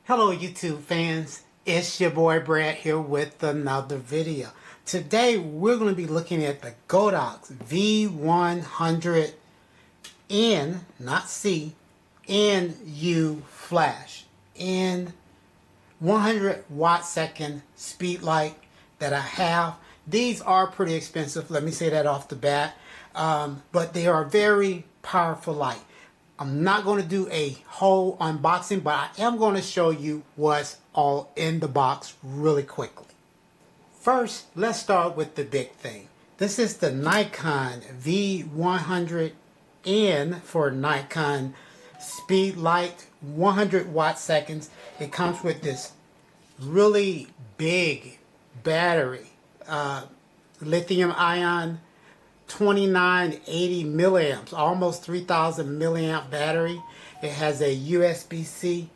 Hello YouTube fans, it's your boy Brad here with another video. Today we're going to be looking at the Godox V100N, not C, NU flash in 100 watt second speed light that I have. These are pretty expensive, let me say that off the bat, but they are very powerful light. I'm not going to do a whole unboxing, but I am going to show you what's all in the box really quickly. First, let's start with the big thing. This is the Nikon V100N for Nikon Speedlight, 100 watt seconds. It comes with this really big battery, lithium ion 2980 milliamps, almost 3000 milliamp battery. It has a USB-C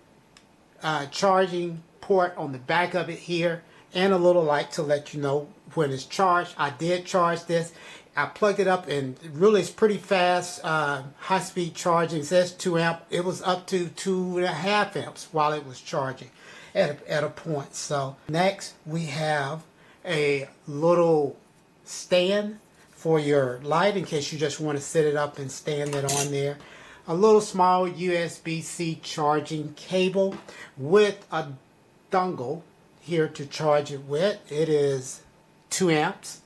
charging port on the back of it here, and a little light to let you know when it's charged. I did charge this. I plugged it up and really it's pretty fast, high-speed charging. It says 2 amp. It was up to 2.5 amps while it was charging at a point. So next we have a little stand for your light in case you just want to set it up and stand it on there. A little small USB-C charging cable with a dongle here to charge it with. It is 2 amps.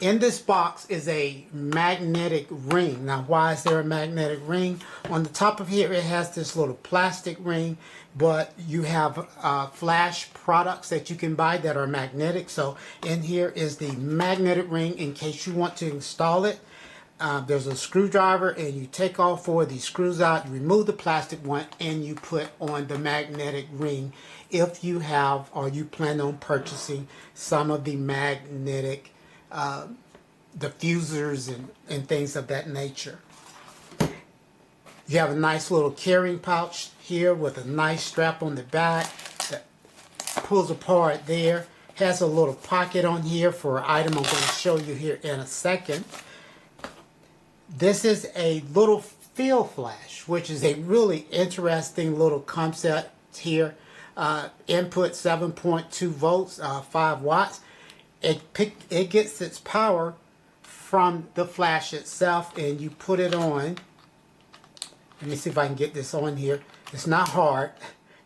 In this box is a magnetic ring. Now, why is there a magnetic ring? On the top of here, it has this little plastic ring, but you have flash products that you can buy that are magnetic. So in here is the magnetic ring in case you want to install it. There's a screwdriver, and you take all 4 of these screws out, you remove the plastic one, and you put on the magnetic ring if you have or you plan on purchasing some of the magnetic diffusers and things of that nature. You have a nice little carrying pouch here with a nice strap on the back that pulls apart there. Has a little pocket on here for an item I'm going to show you here in a second. This is a little field flash, which is a really interesting little concept here. Input 7.2 volts, 5 watts. It gets its power from the flash itself, and you put it on. Let me see if I can get this on here. It's not hard,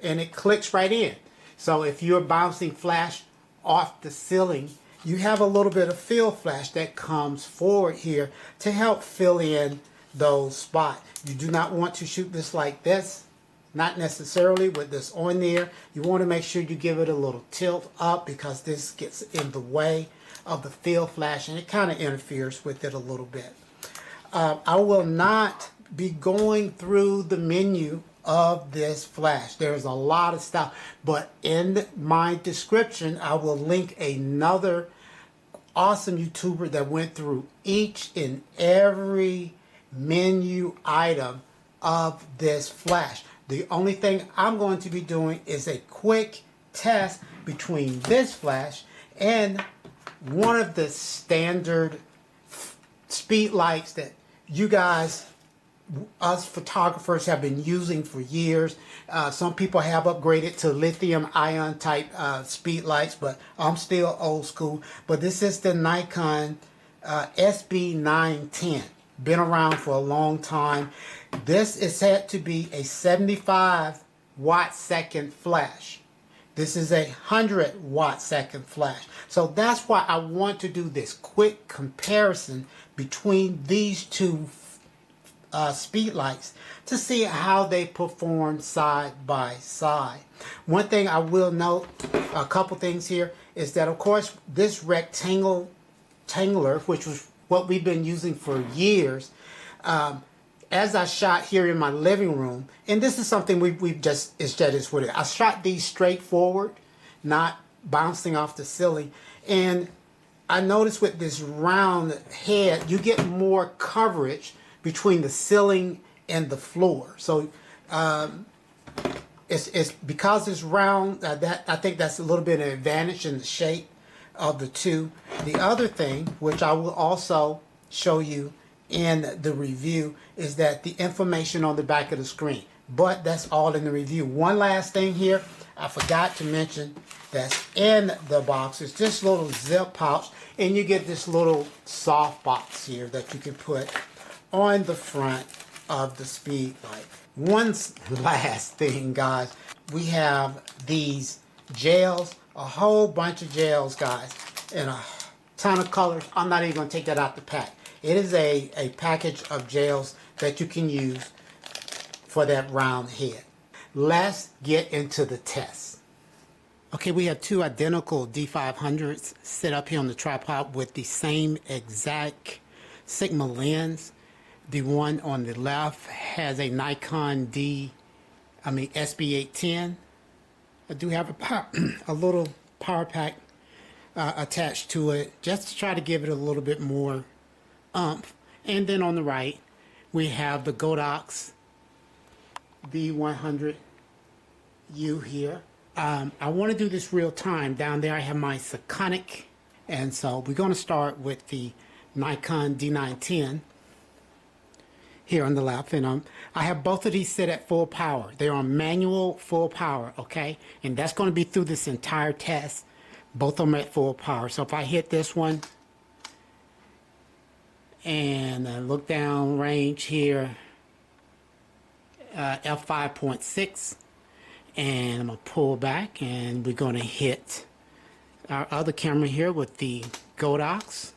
and it clicks right in. So if you're bouncing flash off the ceiling, you have a little bit of field flash that comes forward here to help fill in those spots. You do not want to shoot this like this. Not necessarily with this on there. You want to make sure you give it a little tilt up because this gets in the way of the field flash and it kind of interferes with it a little bit. I will not be going through the menu of this flash. There's a lot of stuff, but in my description I will link another awesome YouTuber that went through each and every menu item of this flash. The only thing I'm going to be doing is a quick test between this flash and one of the standard speed lights that you guys, us photographers, have been using for years. Some people have upgraded to lithium ion type speed lights, but I'm still old school. But this is the Nikon SB-910. Been around for a long time. This is said to be a 75 watt second flash. This is a 100 watt second flash. So that's why I want to do this quick comparison between these two speed lights to see how they perform side by side. One thing I will note, a couple things here, is that of course this rectangular, which was what we've been using for years, as I shot here in my living room, and this is something we've just, it's what it is. I shot these straight forward, not bouncing off the ceiling, and I noticed with this round head, you get more coverage between the ceiling and the floor. So it's because it's round, that I think that's a little bit of an advantage in the shape of the two. The other thing, which I will also show you in the review, is that the information on the back of the screen. but that's all in the review. One last thing here, I forgot to mention that's in the box is this little zip pouch, and you get this little soft box here that you can put on the front of the Speedlight. One last thing, guys, we have these gels, a whole bunch of gels, guys, in a ton of colors. I'm not even going to take that out the pack. It is a package of gels that you can use for that round head. Let's get into the test. Okay, we have two identical D500s set up here on the tripod with the same exact Sigma lens. The one on the left has a Nikon SB-910. I do have a little power pack attached to it just to try to give it a little bit more oomph. And then on the right, we have the Godox V100N here. I want to do this real time. Down there I have my Sekonic, and so we're going to start with the Nikon D910 here on the left, and I have both of these set at full power. They're on manual full power, okay, and that's going to be through this entire test. Both of them at full power. So if I hit this one and look down range here, f5.6, and I'm going to pull back, and we're going to hit our other camera here with the Godox,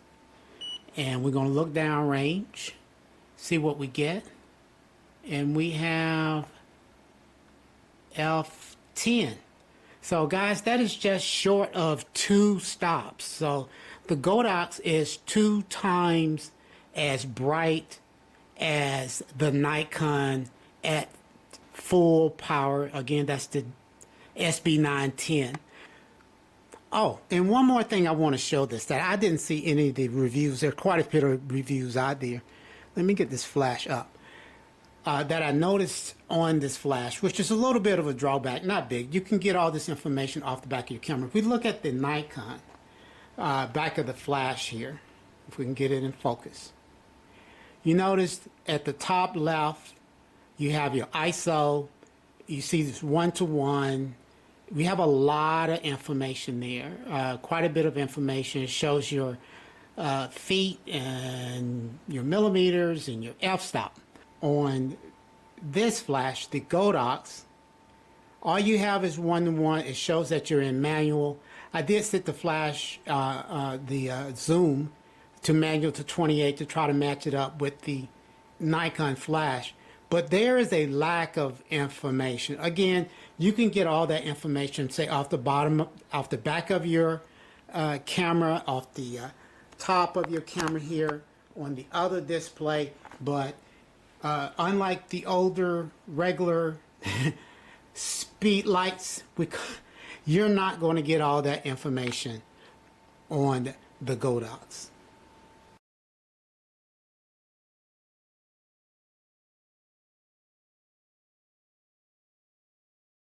and we're going to look down range, see what we get, and we have f10. So guys, that is just short of 2 stops. So the Godox is 2 times as bright as the Nikon at full power. Again, that's the SB-910. Oh, and one more thing I want to show this that I didn't see any of the reviews. There are quite a bit of reviews out there. Let me get this flash up. That I noticed on this flash, which is a little bit of a drawback, not big. You can get all this information off the back of your camera. If we look at the Nikon back of the flash here, if we can get it in focus, you notice at the top left, you have your ISO. You see this 1:1. We have a lot of information there, quite a bit of information. It shows your feet and your millimeters and your f-stop. On this flash, the Godox, all you have is 1:1. It shows that you're in manual. I did set the flash, zoom to manual to 28 to try to match it up with the Nikon flash. But there is a lack of information. Again, you can get all that information, say off the bottom, off the back of your camera, off the top of your camera here on the other display. But unlike the older regular Speedlights, you're not going to get all that information on the Godox.